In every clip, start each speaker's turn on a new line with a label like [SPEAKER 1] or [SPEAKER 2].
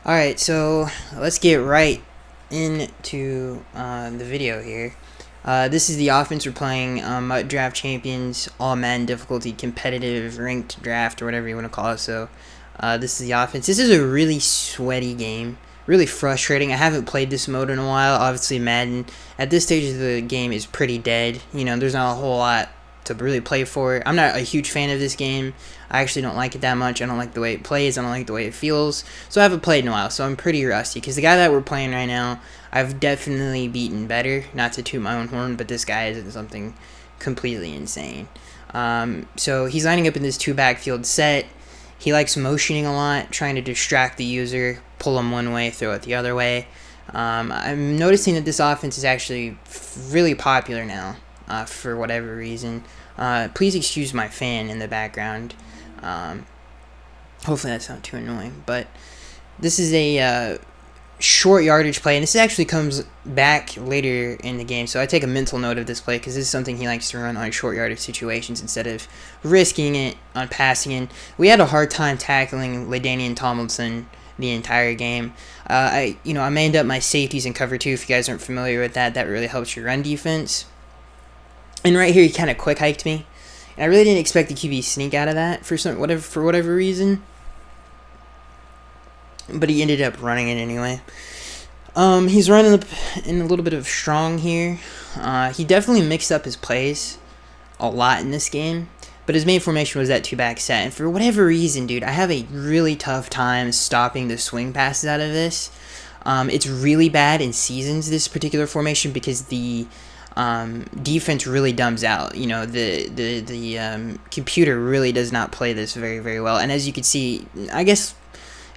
[SPEAKER 1] Alright, so let's get right into the video here. This is the offense we're playing, MUT Draft Champions, all Madden difficulty, competitive, ranked draft, or whatever you want to call it. So this is the offense. This is a really sweaty game, really frustrating. I haven't played this mode in a while. Obviously, Madden, at this stage of the game, is pretty dead. You know, there's not a whole lot to really play for. I'm not a huge fan of this game. I actually don't like it that much. I don't like the way it plays. I don't like the way it feels. So I haven't played in a while. So I'm pretty rusty. Because the guy that we're playing right now, I've definitely beaten better. Not to toot my own horn, but this guy is something completely insane. So he's lining up in this two backfield set. He likes motioning a lot, trying to distract the user, pull him one way, throw it the other way. I'm noticing that this offense is actually really popular now. For whatever reason. Please excuse my fan in the background. Hopefully that's not too annoying. But this is a short yardage play, and this actually comes back later in the game. So I take a mental note of this play because this is something he likes to run on short yardage situations instead of risking it on passing in. We had a hard time tackling LaDainian Tomlinson the entire game. I manned up my safeties in cover 2. If you guys aren't familiar with that, that really helps your run defense. And right here, he kind of quick hiked me, and I really didn't expect the QB sneak out of that for whatever reason. But he ended up running it anyway. He's running in a little bit of strong here. He definitely mixed up his plays a lot in this game, but his main formation was that two-back set. And for whatever reason, dude, I have a really tough time stopping the swing passes out of this. It's really bad in seasons, this particular formation, because the defense really dumbs out. You know, the computer really does not play this very, very well. And as you can see, I guess,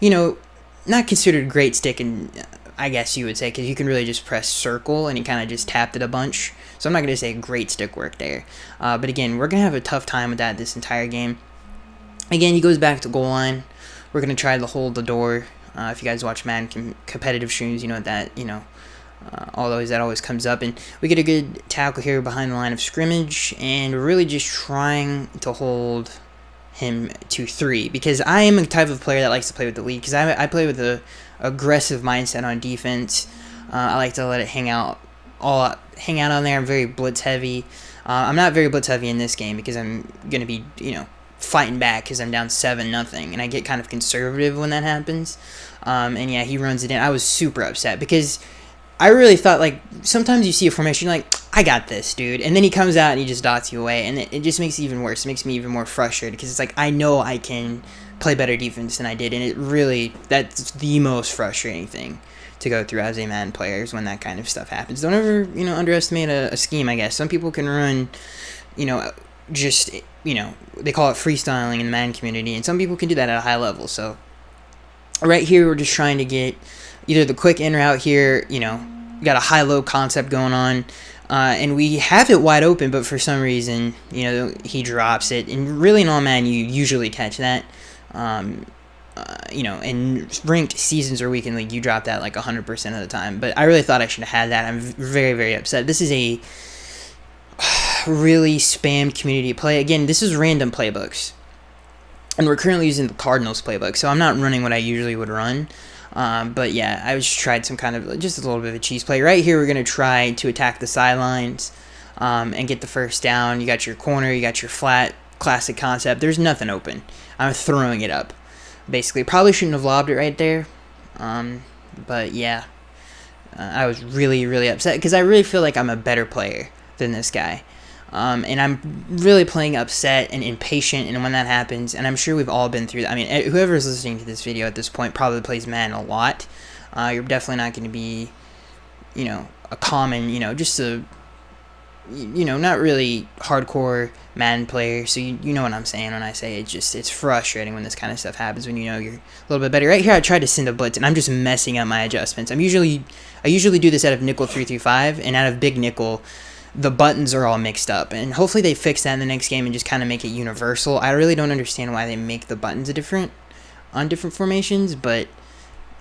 [SPEAKER 1] not considered great stick, and I guess you would say, because you can really just press circle, and he kind of just tapped it a bunch. So I'm not going to say great stick work there. But again, we're going to have a tough time with that this entire game. Again, he goes back to goal line. We're going to try to hold the door. If you guys watch Madden competitive streams, you know that, that always comes up. And we get a good tackle here behind the line of scrimmage, and we're really just trying to hold him to 3, because I am a type of player that likes to play with the lead, because I play with a aggressive mindset on defense. I like to let it hang out on there. I'm very blitz heavy. I'm not very blitz heavy in this game because I'm gonna be fighting back because I'm down 7-0, and I get kind of conservative when that happens. And yeah, he runs it in. I was super upset because I really thought, like, sometimes you see a formation, you're like, I got this, dude. And then he comes out and he just dots you away. And it just makes it even worse. It makes me even more frustrated because it's like, I know I can play better defense than I did. And that's the most frustrating thing to go through as a Madden player, is when that kind of stuff happens. Don't ever, underestimate a scheme, I guess. Some people can run, they call it freestyling in the Madden community. And some people can do that at a high level. So right here, we're just trying to get either the quick in route here, got a high-low concept going on, and we have it wide open, but for some reason, he drops it. And really, in all Madden, you usually catch that. In ranked seasons or weekend league, you drop that like 100% of the time. But I really thought I should have had that. I'm very, very upset. This is a really spammed community play. Again, this is random playbooks, and we're currently using the Cardinals playbook, so I'm not running what I usually would run. But yeah, I just tried some kind of, just a little bit of a cheese play. Right here, we're going to try to attack the sidelines and get the first down. You got your corner, you got your flat, classic concept. There's nothing open. I'm throwing it up, basically. Probably shouldn't have lobbed it right there. But yeah, I was really, really upset because I really feel like I'm a better player than this guy. And I'm really playing upset and impatient, and when that happens, and I'm sure we've all been through that. I mean, whoever is listening to this video at this point probably plays Madden a lot. You're definitely not going to be, a common, just a, not really hardcore Madden player. So you know what I'm saying when I say it's frustrating when this kind of stuff happens when you're a little bit better. Right here, I tried to send a blitz, and I'm just messing up my adjustments. I usually do this out of nickel 3-5, and out of big nickel, the buttons are all mixed up, and hopefully they fix that in the next game and just kind of make it universal. I really don't understand why they make the buttons different on different formations, but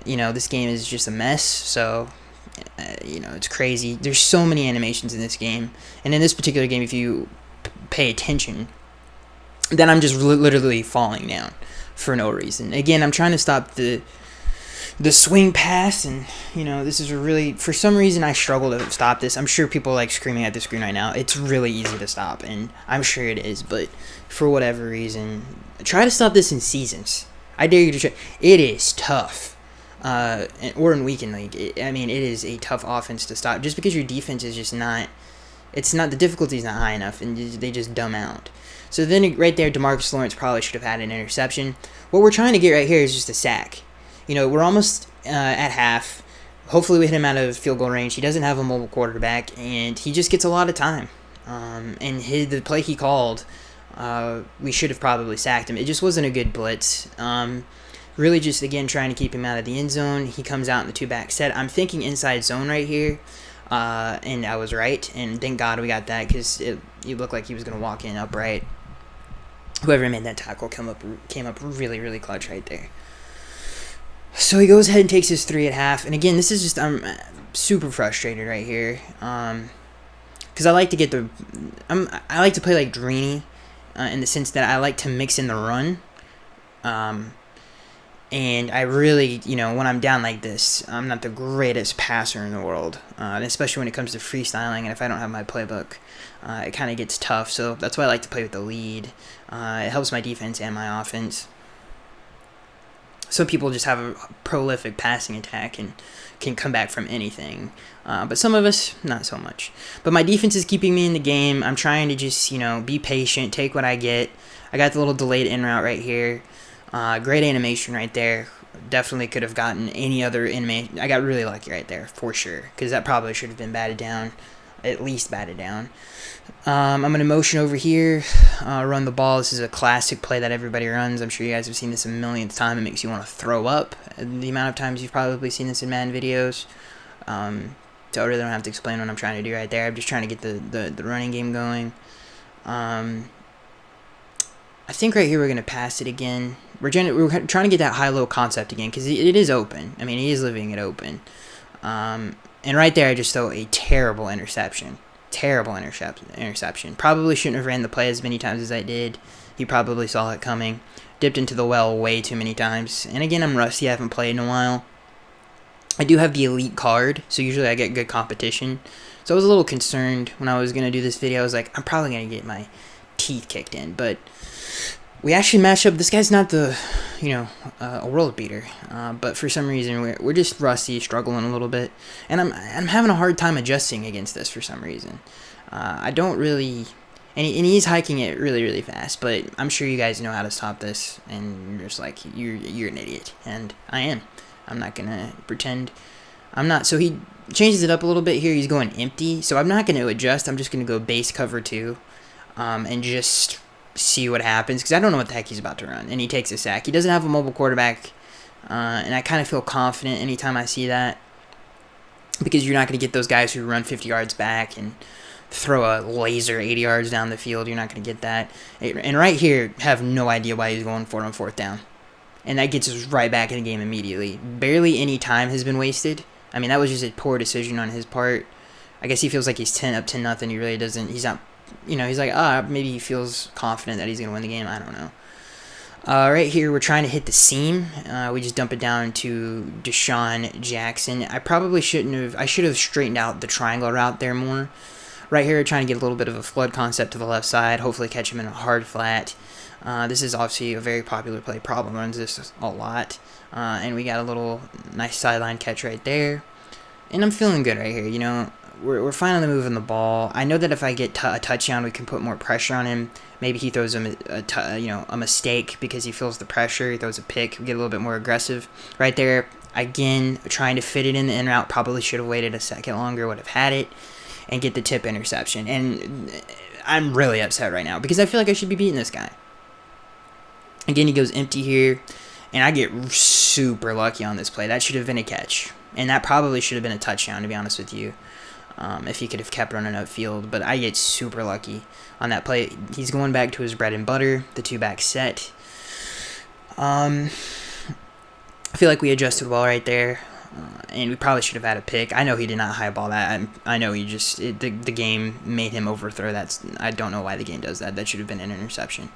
[SPEAKER 1] this game is just a mess. So it's crazy. There's so many animations in this game, and in this particular game, if you pay attention, then I'm just literally falling down for no reason. Again, I'm trying to stop the the swing pass, and this is really, for some reason I struggle to stop this. I'm sure people are like screaming at the screen right now. It's really easy to stop, and I'm sure it is, but for whatever reason, try to stop this in seasons. I dare you to try. It is tough, or in weekend league. It is a tough offense to stop, just because your defense is just not. It's not, the difficulty is not high enough, and they just dumb out. So then right there, DeMarcus Lawrence probably should have had an interception. What we're trying to get right here is just a sack. We're almost at half. Hopefully we hit him out of field goal range. He doesn't have a mobile quarterback, and he just gets a lot of time. And the play he called, we should have probably sacked him. It just wasn't a good blitz. Really just, again, trying to keep him out of the end zone. He comes out in the two-back set. I'm thinking inside zone right here. And I was right, and thank God we got that, because it looked like he was going to walk in upright. Whoever made that tackle came up really, really clutch right there. So he goes ahead and takes his 3 at half, and again, this is just, I'm super frustrated right here, because I like to get I like to play like Dreeny, in the sense that I like to mix in the run, and I really, when I'm down like this, I'm not the greatest passer in the world, especially when it comes to freestyling, and if I don't have my playbook, it kind of gets tough. So that's why I like to play with the lead. It helps my defense and my offense. Some people just have a prolific passing attack and can come back from anything, but some of us, not so much. But my defense is keeping me in the game. I'm trying to just, be patient, take what I get. I got the little delayed in route right here. Great animation right there. Definitely could have gotten any other animation. I got really lucky right there, for sure, because that probably should have been batted down, at least batted down. I'm going to motion over here, run the ball. This is a classic play that everybody runs. I'm sure you guys have seen this a millionth time. It makes you want to throw up the amount of times you've probably seen this in Madden videos. So I really don't have to explain what I'm trying to do right there. I'm just trying to get the running game going. I think right here we're going to pass it again. We're trying to get that high-low concept again, because it is open. He is leaving it open. And right there I just throw a terrible interception. Terrible interception. Probably shouldn't have ran the play as many times as I did. He probably saw it coming. Dipped into the well way too many times. And again, I'm rusty. I haven't played in a while. I do have the elite card, so usually I get good competition. So I was a little concerned when I was going to do this video. I was like, I'm probably going to get my teeth kicked in. But we actually match up. This guy's not the, a world beater. But for some reason, we're just rusty, struggling a little bit. And I'm having a hard time adjusting against this for some reason. I don't really... And he's hiking it really, really fast. But I'm sure you guys know how to stop this. And you're just like, you're an idiot. And I am. I'm not going to pretend I'm not. So he changes it up a little bit here. He's going empty. So I'm not going to adjust. I'm just going to go base cover 2. And just see what happens, because I don't know what the heck he's about to run. And he takes a sack. He doesn't have a mobile quarterback, and I kind of feel confident anytime I see that, because you're not going to get those guys who run 50 yards back and throw a laser 80 yards down the field. You're not going to get that. And right here, have no idea why he's going for it on 4th down. And that gets us right back in the game immediately. Barely any time has been wasted. That was just a poor decision on his part. I guess he feels like he's 10 up 10-0. He really doesn't. He's not. He's like, maybe he feels confident that he's going to win the game. I don't know. Right here, we're trying to hit the seam. We just dump it down to Deshaun Jackson. I probably shouldn't have. I should have straightened out the triangle route there more. Right here, trying to get a little bit of a flood concept to the left side. Hopefully catch him in a hard flat. This is obviously a very popular play. Problem runs this a lot. And we got a little nice sideline catch right there. And I'm feeling good right here, We're finally moving the ball. I know that if I get a touchdown, we can put more pressure on him. Maybe he throws a mistake because he feels the pressure. He throws a pick. We get a little bit more aggressive. Right there, again, trying to fit it in the in route. Probably should have waited a second longer. Would have had it. And get the tip interception. And I'm really upset right now because I feel like I should be beating this guy. Again, he goes empty here. And I get super lucky on this play. That should have been a catch. And that probably should have been a touchdown, to be honest with you. If he could have kept running upfield. But I get super lucky on that play. He's going back to his bread and butter, the 2-back set. I feel like we adjusted well right there. And we probably should have had a pick. I know he did not highball that. I know he just... the game made him overthrow that. I don't know why the game does that. That should have been an interception.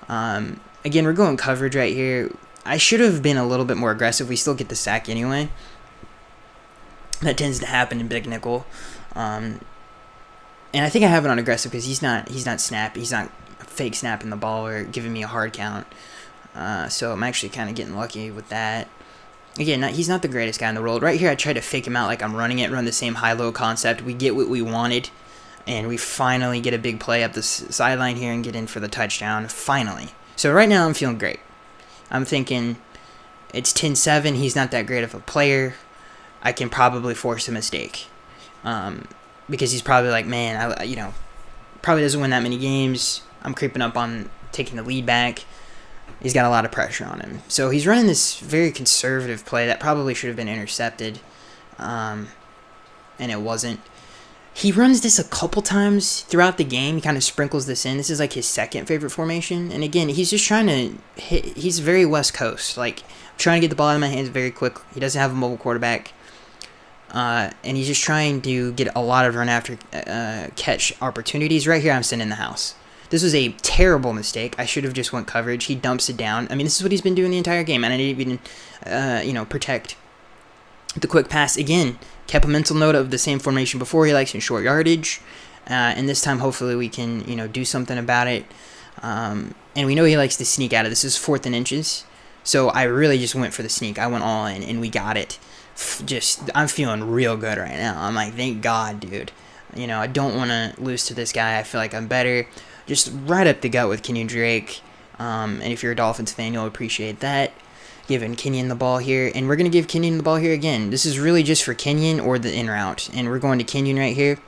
[SPEAKER 1] Again, we're going coverage right here. I should have been a little bit more aggressive. We still get the sack anyway. That tends to happen in big nickel. And I think I have it on aggressive because he's not snappy. He's not fake snapping the ball or giving me a hard count. So I'm actually kind of getting lucky with that. Again, he's not the greatest guy in the world. Right here, I tried to fake him out like I'm running it, run the same high-low concept. We get what we wanted, and we finally get a big play up the sideline here and get in for the touchdown. Finally. So right now, I'm feeling great. I'm thinking it's 10-7. He's not that great of a player. I can probably force a mistake. Because he's probably like, man, probably doesn't win that many games. I'm creeping up on taking the lead back. He's got a lot of pressure on him. So he's running this very conservative play that probably should have been intercepted. And it wasn't. He runs this a couple times throughout the game. He kind of sprinkles this in. This is like his second favorite formation. And again, he's just trying to hit. He's very West Coast. Like, trying to get the ball out of my hands very quick. He doesn't have a mobile quarterback. And he's just trying to get a lot of run after catch opportunities. Right here, I'm sitting in the house. This was a terrible mistake. I should have just went coverage. He dumps it down. I mean, this is what he's been doing the entire game, and I didn't even, protect the quick pass. Again, kept a mental note of the same formation before. He likes in short yardage, and this time, hopefully, we can, do something about it. And we know he likes to sneak out of this. This is 4th and inches, so I really just went for the sneak. I went all in, and we got it. I'm feeling real good right now. I'm like, thank God, dude. I don't want to lose to this guy. I feel like I'm better. Just right up the gut with Kenyon Drake. And if you're a Dolphins fan, you'll appreciate that. Giving Kenyon the ball here. And we're going to give Kenyon the ball here again. This is really just for Kenyon or the in route. And we're going to Kenyon right here.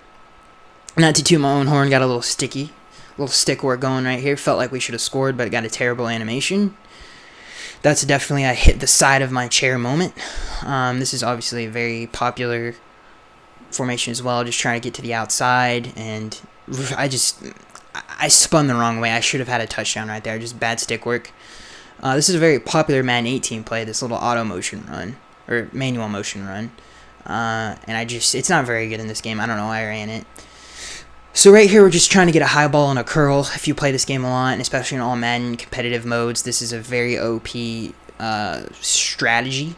[SPEAKER 1] Not to toot my own horn. Got a little sticky. A little stick work going right here. Felt like we should have scored, but it got a terrible animation. That's definitely a hit the side of my chair moment. This is obviously a very popular formation as well. Just trying to get to the outside. And I spun the wrong way. I should have had a touchdown right there. Just bad stick work. This is a very popular Madden 18 play, this little auto motion run, or manual motion run. And it's not very good in this game. I don't know why I ran it. So right here, we're just trying to get a high ball and a curl. If you play this game a lot, and especially in all Madden competitive modes, this is a very OP strategy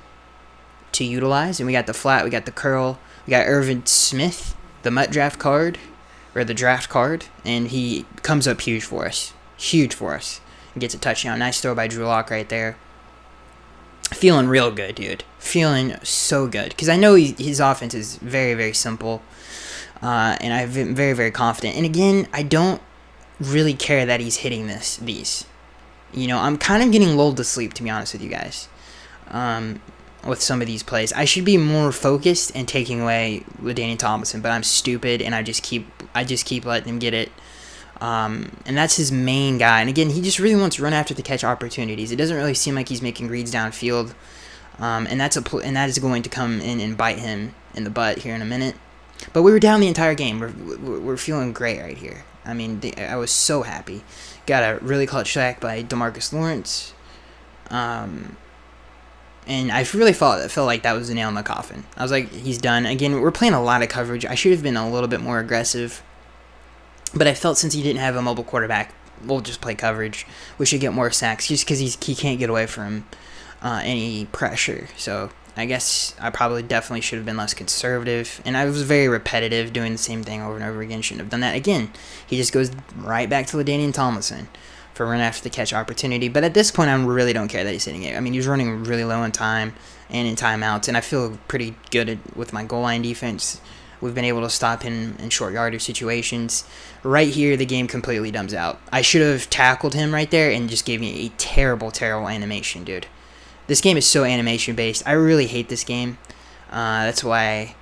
[SPEAKER 1] to utilize. And we got the flat, we got the curl, we got Irvin Smith, the MUT draft card, or the draft card, and he comes up huge for us. Huge for us. And gets a touchdown. Nice throw by Drew Lock right there. Feeling real good, dude. Feeling so good. Because I know his offense is very, very simple. And I've been very, very confident. And again, I don't really care that he's hitting these. I'm kind of getting lulled to sleep, to be honest with you guys. With some of these plays, I should be more focused and taking away LaDainian Tomlinson, but I'm stupid and I just keep letting him get it. And that's his main guy. And again, he just really wants to run after the catch opportunities. It doesn't really seem like he's making reads downfield, and that is going to come in and bite him in the butt here in a minute. But we were down the entire game. We're feeling great right here. I mean, I was so happy. Got a really clutch sack by DeMarcus Lawrence. And I really felt like that was the nail in the coffin. I was like, he's done. Again, we're playing a lot of coverage. I should have been a little bit more aggressive. But I felt since he didn't have a mobile quarterback, we'll just play coverage. We should get more sacks just because he can't get away from any pressure. So I guess I probably definitely should have been less conservative. And I was very repetitive, doing the same thing over and over again. Shouldn't have done that again. He just goes right back to LaDainian Tomlinson for run after the catch opportunity. But at this point, I really don't care that he's hitting it. I mean, he's running really low in time and in timeouts, and I feel pretty good with my goal line defense. We've been able to stop him in short yardage situations. Right here, the game completely dumbs out. I should have tackled him right there and just gave me a terrible, terrible animation, dude. This game is so animation-based. I really hate this game. That's why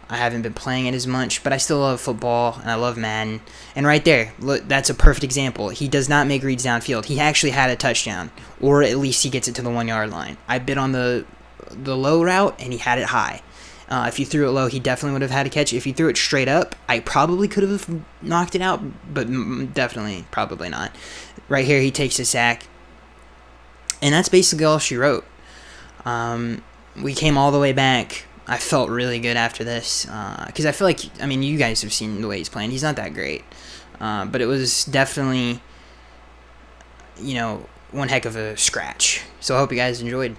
[SPEAKER 1] I haven't been playing it as much, but I still love football, and I love Madden. And right there, look, that's a perfect example. He does not make reads downfield. He actually had a touchdown, or at least he gets it to the 1 yard line. I bid on the low route, and he had it high. If you threw it low, he definitely would have had a catch. If he threw it straight up, I probably could have knocked it out, but definitely, probably not. Right here, he takes a sack, and that's basically all she wrote. We came all the way back. I felt really good after this because I feel like, I mean, you guys have seen the way he's playing. He's not that great, but it was definitely, one heck of a scratch. So I hope you guys enjoyed.